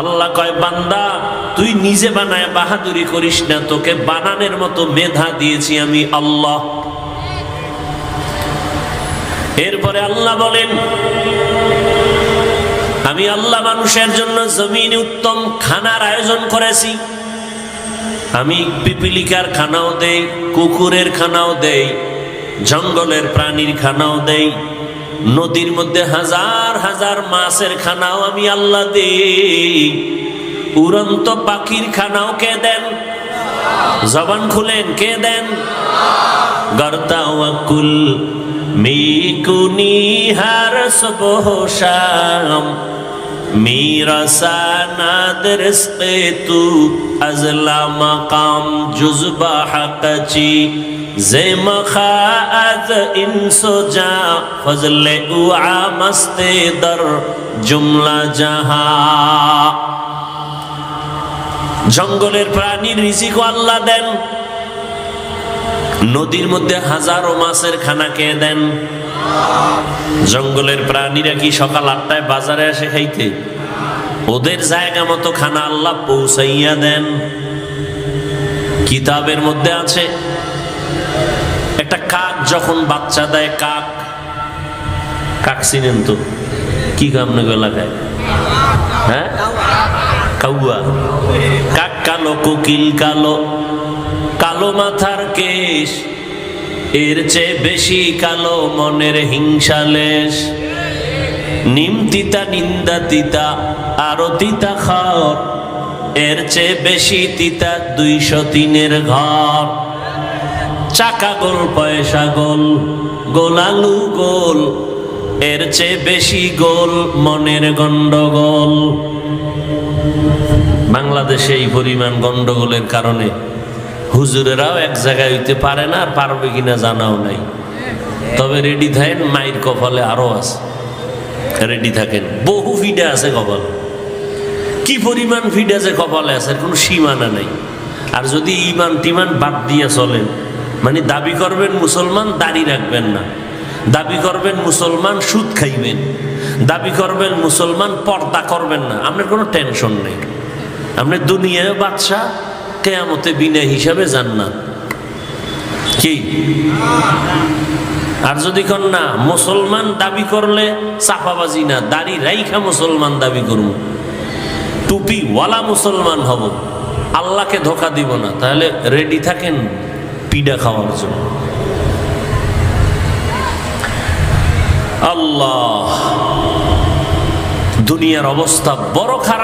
আল্লাহ কয় বান্দা তুই নিজে বানায় বাহাদুরি করিস না, তোকে বানানোর মতো মেধা দিয়েছি আমি আল্লাহ। এরপরে আল্লাহ বলেন আমি আল্লাহ মানুষের জন্য জমিনে উত্তম খানার আয়োজন করেছি। আমি পিপিলিকার খানাও দেই, কুকুরের খানাও দেই, জঙ্গলের প্রাণীর খানাও দেই, নদীর মধ্যে হাজার হাজার মাছের খানাও আমি আল্লাহ দেই, উড়ন্ত পাখির খানাও কে দেন? জবান খুলেন, কে দেন? গর্তাওয়াকুল মিকুনি হার সুবহ শাম মিরাসানাদ রিজকে তু আজলা মাকাম জুজবা হাকচি জেমখাআত ইনসুজা ফজলে উআ মস্তে দর জুমলা জাহা। জঙ্গলের প্রাণীর রিজিক আল্লাহ দেন, নদীর মধ্যে হাজারো মাছের খানা কে দেন? জঙ্গলের প্রাণীরা কি সকাল 8টায় বাজারে আসে খাইতে? ওদের জায়গা মতো খানা আল্লাহ পৌঁছাইয়া দেন। কিতাবের মধ্যে আছে একটা কাক যখন বাচ্চা দেয়, কাক কাক চিনেন তো? কি কাম না লাগায়? হ্যাঁ, কাউয়া। কাক কালো, কোকিল কালো, কালো মাথার কেশ, এর চেয়ে বেশি কালো মনের হিংসালেশ। নিম তিতা নিন্দা তিতা আরো তিতা খাওয়ার, এর চেয়ে বেশি তিতা 203-এর ঘর। চাকা গোল পয়সা গোল, গোলালু গোল, এর চেয়ে বেশি গোল মনের গন্ডগোল। বাংলাদেশে এই পরিমাণ গন্ডগোলের কারণে হুজুরেরাও এক জায়গায় হইতে পারে না, আর পারবে কিনা জানাও নাই। তবে রেডি থাকেন, মায়ের কপালে আরো আছে, রেডি থাকেন। বহু ফিডা আছে কপালে, কি পরিমাণ ফিডা যে কপালে আছে কোনো সীমানা নাই। আর যদি ইমান টিমান বাদ দিয়ে চলেন, মানে দাবি করবেন মুসলমান, দাড়ি রাখবেন না, দাবি করবেন মুসলমান, সুদ খাইবেন, দাবি করবেন মুসলমান, পর্দা করবেন না, আপনার কোনো টেনশন নেই। আপনি দুনিয়ায় বাদশা, কিয়ামতে বিনা হিসাবে জান্নাত। কি? আর যদি কোন না মুসলমান দাবি করলে চাপাবাজি না, দাড়ি রাইখা মুসলমান দাবি করব, টুপি ওয়ালা মুসলমান হব, আল্লাহকে ধোকা দিব না, তাহলে রেডি থাকেন পিডা খাওয়ার জন্য। আল্লাহ, দুনিয়ার অবস্থা বড় খারাপ।